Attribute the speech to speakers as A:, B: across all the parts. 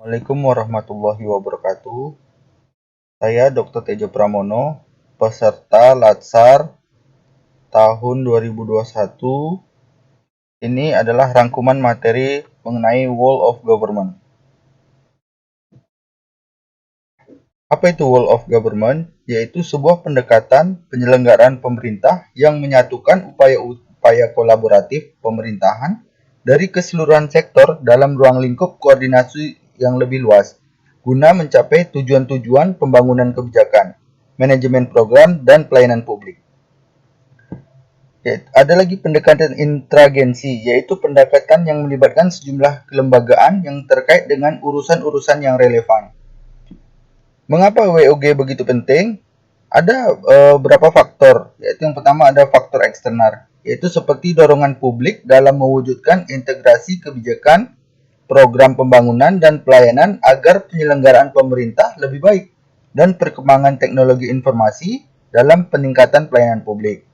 A: Assalamualaikum warahmatullahi wabarakatuh. Saya Dr. Tejo Pramono, peserta Latsar tahun 2021. Ini adalah rangkuman materi mengenai Whole of Government. Apa itu Whole of Government? Yaitu sebuah pendekatan penyelenggaraan pemerintah yang menyatukan upaya-upaya kolaboratif pemerintahan dari keseluruhan sektor dalam ruang lingkup koordinasi yang lebih luas, guna mencapai tujuan-tujuan pembangunan kebijakan, manajemen program, dan pelayanan publik. Ada lagi pendekatan intragensi, yaitu pendekatan yang melibatkan sejumlah kelembagaan yang terkait dengan urusan-urusan yang relevan. Mengapa WOG begitu penting? Ada beberapa faktor, yaitu yang pertama ada faktor eksternal, yaitu seperti dorongan publik dalam mewujudkan integrasi kebijakan, program pembangunan dan pelayanan agar penyelenggaraan pemerintah lebih baik dan perkembangan teknologi informasi dalam peningkatan pelayanan publik.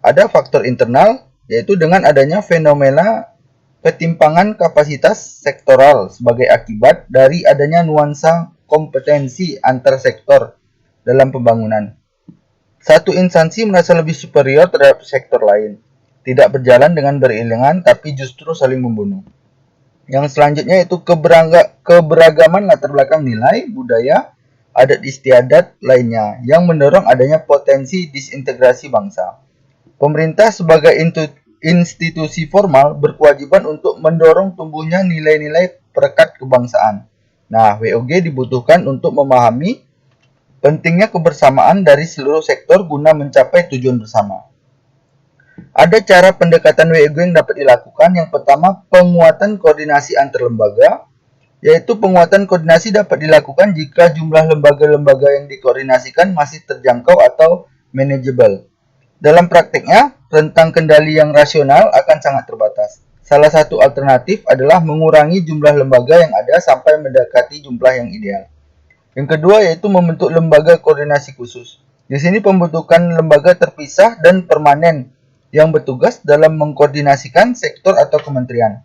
A: Ada faktor internal, yaitu dengan adanya fenomena ketimpangan kapasitas sektoral sebagai akibat dari adanya nuansa kompetensi antar sektor dalam pembangunan. Satu instansi merasa lebih superior terhadap sektor lain, tidak berjalan dengan beriringan tapi justru saling membunuh. Yang selanjutnya itu keberagaman latar belakang nilai, budaya, adat istiadat lainnya yang mendorong adanya potensi disintegrasi bangsa. Pemerintah sebagai institusi formal berkewajiban untuk mendorong tumbuhnya nilai-nilai perekat kebangsaan. Nah, WOG dibutuhkan untuk memahami pentingnya kebersamaan dari seluruh sektor guna mencapai tujuan bersama. Ada cara pendekatan WOG yang dapat dilakukan. Yang pertama, penguatan koordinasi antar lembaga, yaitu penguatan koordinasi dapat dilakukan jika jumlah lembaga-lembaga yang dikoordinasikan masih terjangkau atau manageable. Dalam praktiknya, rentang kendali yang rasional akan sangat terbatas. Salah satu alternatif adalah mengurangi jumlah lembaga yang ada sampai mendekati jumlah yang ideal. Yang kedua yaitu membentuk lembaga koordinasi khusus. Di sini pembentukan lembaga terpisah dan permanen yang bertugas dalam mengkoordinasikan sektor atau kementerian.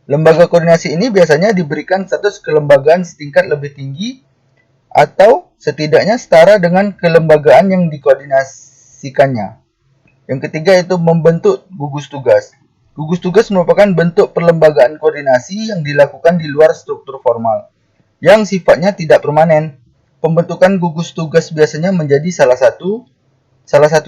A: Lembaga koordinasi ini biasanya diberikan status kelembagaan setingkat lebih tinggi atau setidaknya setara dengan kelembagaan yang dikoordinasikannya. Yang ketiga yaitu membentuk gugus tugas. Gugus tugas merupakan bentuk perlembagaan koordinasi yang dilakukan di luar struktur formal, yang sifatnya tidak permanen. Pembentukan gugus tugas biasanya menjadi salah satu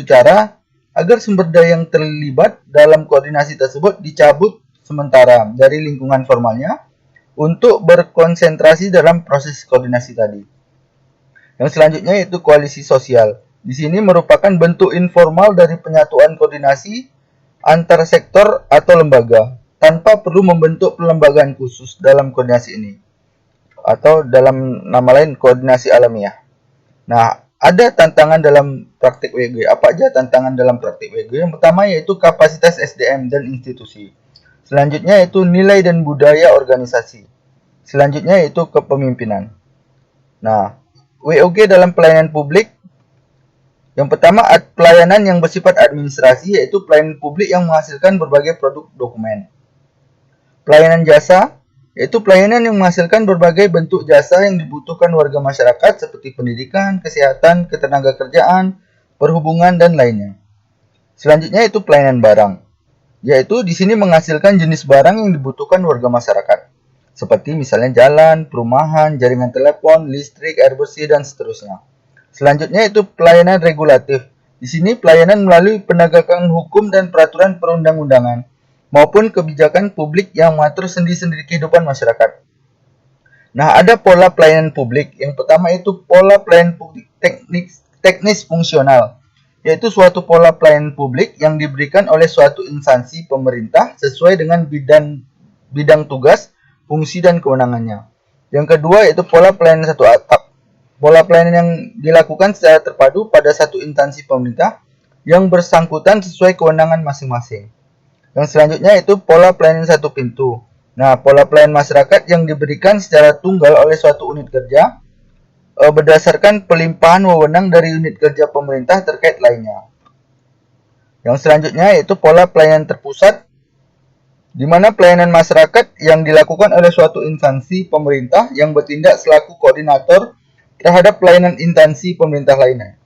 A: cara agar sumber daya yang terlibat dalam koordinasi tersebut dicabut sementara dari lingkungan formalnya untuk berkonsentrasi dalam proses koordinasi tadi. Yang selanjutnya yaitu koalisi sosial. Di sini merupakan bentuk informal dari penyatuan koordinasi antar sektor atau lembaga tanpa perlu membentuk pelembagaan khusus dalam koordinasi ini, atau dalam nama lain koordinasi alamiah. Nah, ada tantangan dalam praktik WG. Apa aja tantangan dalam praktik WG? Yang pertama yaitu kapasitas SDM dan institusi. Selanjutnya yaitu nilai dan budaya organisasi. Selanjutnya yaitu kepemimpinan. Nah, WOG dalam pelayanan publik. Yang pertama, pelayanan yang bersifat administrasi, yaitu pelayanan publik yang menghasilkan berbagai produk dokumen. Pelayanan jasa, yaitu pelayanan yang menghasilkan berbagai bentuk jasa yang dibutuhkan warga masyarakat seperti pendidikan, kesehatan, ketenagakerjaan, perhubungan, dan lainnya. Selanjutnya itu pelayanan barang, yaitu di sini menghasilkan jenis barang yang dibutuhkan warga masyarakat, seperti misalnya jalan, perumahan, jaringan telepon, listrik, air bersih, dan seterusnya. Selanjutnya itu pelayanan regulatif. Di sini pelayanan melalui penegakan hukum dan peraturan perundang-undangan maupun kebijakan publik yang mengatur sendi-sendi kehidupan masyarakat. Nah, ada pola pelayanan publik. Yang pertama itu pola pelayanan publik teknis fungsional, yaitu suatu pola pelayanan publik yang diberikan oleh suatu instansi pemerintah sesuai dengan bidang tugas, fungsi, dan kewenangannya. Yang kedua yaitu pola pelayanan satu atap. Pola pelayanan yang dilakukan secara terpadu pada satu instansi pemerintah yang bersangkutan sesuai kewenangan masing-masing. Yang selanjutnya itu pola pelayanan satu pintu. Nah, pola pelayanan masyarakat yang diberikan secara tunggal oleh suatu unit kerja berdasarkan pelimpahan wewenang dari unit kerja pemerintah terkait lainnya. Yang selanjutnya yaitu pola pelayanan terpusat di mana pelayanan masyarakat yang dilakukan oleh suatu instansi pemerintah yang bertindak selaku koordinator terhadap pelayanan instansi pemerintah lainnya.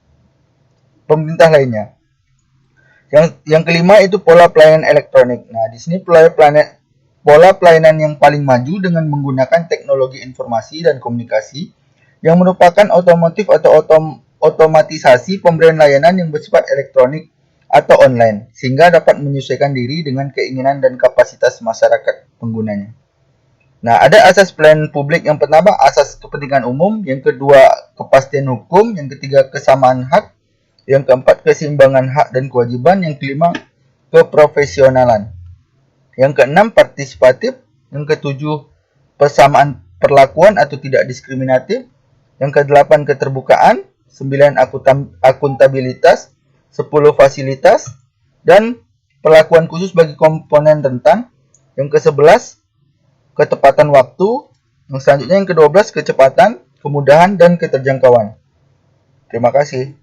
A: Yang kelima itu pola pelayanan elektronik. Nah, di sini pola pelayanan yang paling maju dengan menggunakan teknologi informasi dan komunikasi yang merupakan otomotif atau otomatisasi pemberian layanan yang bersifat elektronik atau online, sehingga dapat menyesuaikan diri dengan keinginan dan kapasitas masyarakat penggunanya. Nah, ada asas pelayanan publik. Yang pertama, asas kepentingan umum. Yang kedua, kepastian hukum. Yang ketiga, kesamaan hak. Yang keempat, keseimbangan hak dan kewajiban. Yang kelima, keprofesionalan. Yang keenam, partisipatif. Yang ketujuh, persamaan perlakuan atau tidak diskriminatif. Yang kedelapan, keterbukaan. 9, akuntabilitas. 10, fasilitas, dan perlakuan khusus bagi komponen rentan. Yang ke-11, ketepatan waktu. Yang selanjutnya yang ke-12, kecepatan, kemudahan, dan keterjangkauan. Terima kasih.